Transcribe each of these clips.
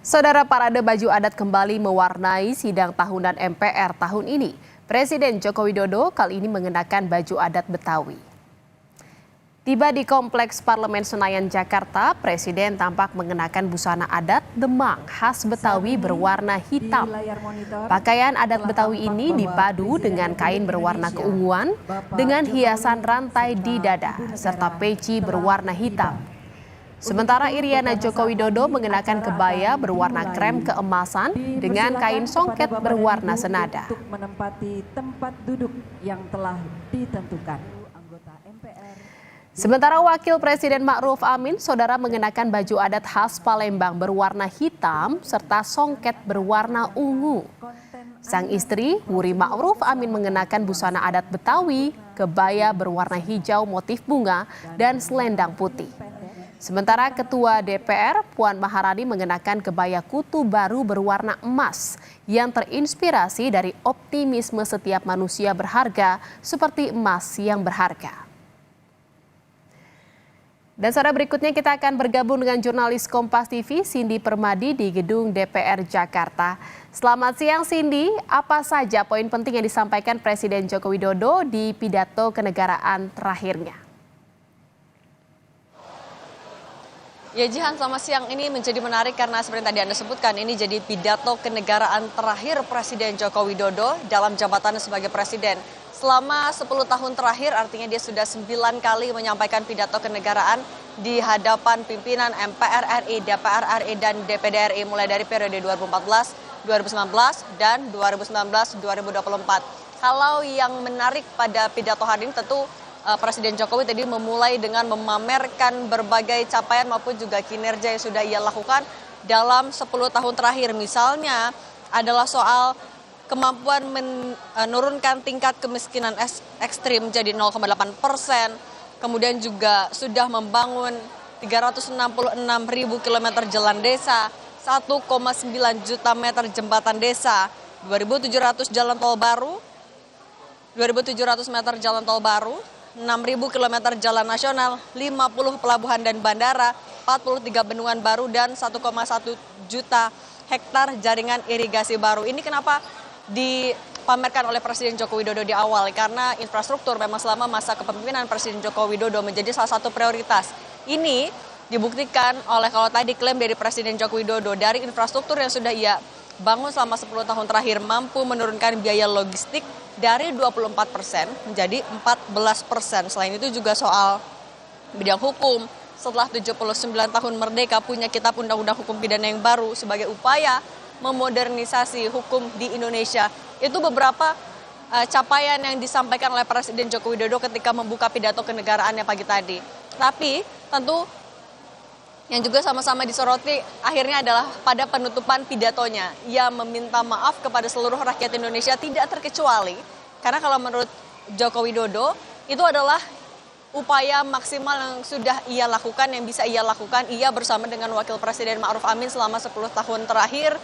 Saudara, parade baju adat kembali mewarnai sidang tahunan MPR tahun ini. Presiden Joko Widodo kali ini mengenakan baju adat Betawi. Tiba di Kompleks Parlemen Senayan, Jakarta, Presiden tampak mengenakan busana adat Demang khas Betawi berwarna hitam. Pakaian adat Betawi ini dipadu dengan kain berwarna keunguan dengan hiasan rantai di dada serta peci berwarna hitam. Sementara Iriana Joko Widodo mengenakan kebaya berwarna krem keemasan dengan kain songket berwarna senada. Untuk menempati tempat duduk yang telah ditentukan. Sementara Wakil Presiden Ma'ruf Amin, saudara, mengenakan baju adat khas Palembang berwarna hitam serta songket berwarna ungu. Sang istri, Wuri Ma'ruf Amin, mengenakan busana adat Betawi, kebaya berwarna hijau motif bunga, dan selendang putih. Sementara Ketua DPR Puan Maharani mengenakan kebaya kutu baru berwarna emas yang terinspirasi dari optimisme setiap manusia berharga seperti emas yang berharga. Dan saudara, berikutnya kita akan bergabung dengan jurnalis Kompas TV Cindy Permadi di gedung DPR Jakarta. Selamat siang Cindy, apa saja poin penting yang disampaikan Presiden Joko Widodo di pidato kenegaraan terakhirnya? Ya Jihan, selamat siang. Ini menjadi menarik karena seperti tadi Anda sebutkan, ini jadi pidato kenegaraan terakhir Presiden Joko Widodo dalam jabatannya sebagai Presiden. Selama 10 tahun terakhir, artinya dia sudah 9 kali menyampaikan pidato kenegaraan di hadapan pimpinan MPR RI, DPR RI, dan DPD RI mulai dari periode 2014, 2019, dan 2019-2024. Kalau yang menarik pada pidato hari ini tentu Presiden Jokowi tadi memulai dengan memamerkan berbagai capaian maupun juga kinerja yang sudah ia lakukan dalam 10 tahun terakhir. Misalnya adalah soal kemampuan menurunkan tingkat kemiskinan ekstrim menjadi 0,8%, kemudian juga sudah membangun 366.000 kilometer jalan desa, 1,9 juta meter jembatan desa, 2.700 jalan tol baru, 2.700 meter jalan tol baru, 6.000 kilometer jalan nasional, 50 pelabuhan dan bandara, 43 bendungan baru, dan 1,1 juta hektar jaringan irigasi baru. Ini kenapa dipamerkan oleh Presiden Joko Widodo di awal, karena infrastruktur memang selama masa kepemimpinan Presiden Joko Widodo menjadi salah satu prioritas. Ini dibuktikan oleh, kalau tadi klaim dari Presiden Joko Widodo, dari infrastruktur yang sudah ia bangun selama 10 tahun terakhir mampu menurunkan biaya logistik dari 24% menjadi 14%. Selain itu juga soal bidang hukum, setelah 79 tahun merdeka punya kitab undang-undang hukum pidana yang baru sebagai upaya memodernisasi hukum di Indonesia. Itu beberapa capaian yang disampaikan oleh Presiden Joko Widodo ketika membuka pidato kenegaraannya pagi tadi. Tapi tentu yang juga sama-sama disoroti akhirnya adalah pada penutupan pidatonya. Ia meminta maaf kepada seluruh rakyat Indonesia tidak terkecuali, karena kalau menurut Joko Widodo itu adalah upaya maksimal yang sudah ia lakukan, yang bisa ia lakukan ia bersama dengan Wakil Presiden Ma'ruf Amin selama 10 tahun terakhir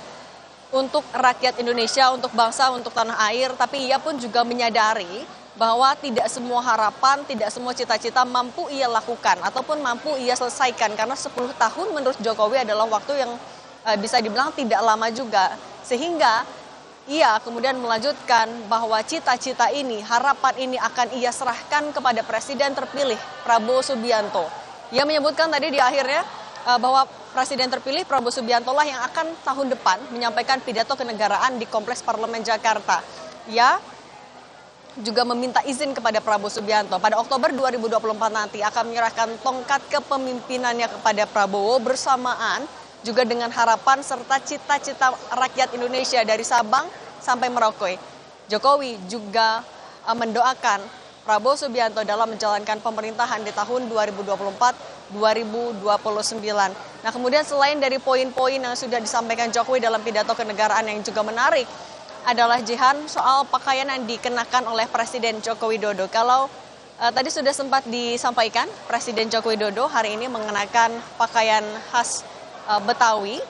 untuk rakyat Indonesia, untuk bangsa, untuk tanah air. Tapi ia pun juga menyadari bahwa tidak semua harapan, tidak semua cita-cita mampu ia lakukan ataupun mampu ia selesaikan, karena 10 tahun menurut Jokowi adalah waktu yang bisa dibilang tidak lama juga. Sehingga ia kemudian melanjutkan bahwa cita-cita ini, harapan ini akan ia serahkan kepada Presiden terpilih Prabowo Subianto. Ia menyebutkan tadi di akhirnya bahwa Presiden terpilih Prabowo Subianto lah yang akan tahun depan menyampaikan pidato kenegaraan di Kompleks Parlemen Jakarta. Ia juga meminta izin kepada Prabowo Subianto pada Oktober 2024 nanti akan menyerahkan tongkat kepemimpinannya kepada Prabowo bersamaan juga dengan harapan serta cita-cita rakyat Indonesia dari Sabang sampai Merauke. Jokowi juga mendoakan Prabowo Subianto dalam menjalankan pemerintahan di tahun 2024-2029. Nah, kemudian selain dari poin-poin yang sudah disampaikan Jokowi dalam pidato kenegaraan, yang juga menarik adalah Jihan soal pakaian yang dikenakan oleh Presiden Joko Widodo. Kalau tadi sudah sempat disampaikan, Presiden Joko Widodo hari ini mengenakan pakaian khas Betawi.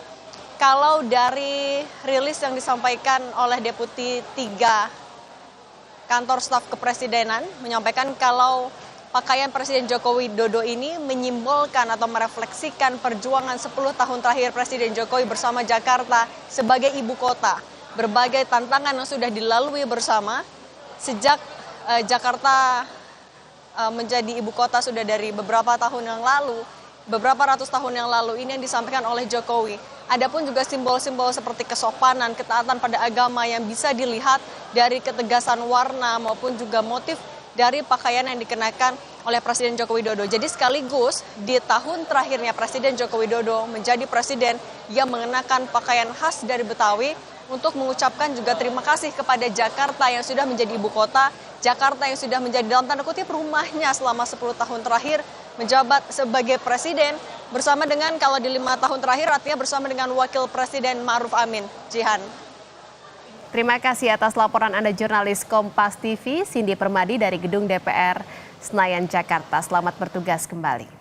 Kalau dari rilis yang disampaikan oleh Deputi 3 Kantor Staf Kepresidenan menyampaikan kalau pakaian Presiden Joko Widodo ini menyimbolkan atau merefleksikan perjuangan 10 tahun terakhir Presiden Jokowi bersama Jakarta sebagai ibu kota. Berbagai tantangan yang sudah dilalui bersama sejak Jakarta menjadi ibu kota sudah dari beberapa tahun yang lalu, beberapa ratus tahun yang lalu, ini yang disampaikan oleh Jokowi. Adapun juga simbol-simbol seperti kesopanan, ketaatan pada agama yang bisa dilihat dari ketegasan warna maupun juga motif dari pakaian yang dikenakan oleh Presiden Joko Widodo. Jadi sekaligus di tahun terakhirnya Presiden Joko Widodo menjadi presiden yang mengenakan pakaian khas dari Betawi untuk mengucapkan juga terima kasih kepada Jakarta yang sudah menjadi ibu kota, Jakarta yang sudah menjadi dalam tanda kutip rumahnya selama 10 tahun terakhir menjabat sebagai presiden bersama dengan kalau di 5 tahun terakhir artinya bersama dengan Wakil Presiden Ma'ruf Amin. Jihan. Terima kasih atas laporan Anda jurnalis Kompas TV, Cindy Permadi dari Gedung DPR Senayan, Jakarta. Selamat bertugas kembali.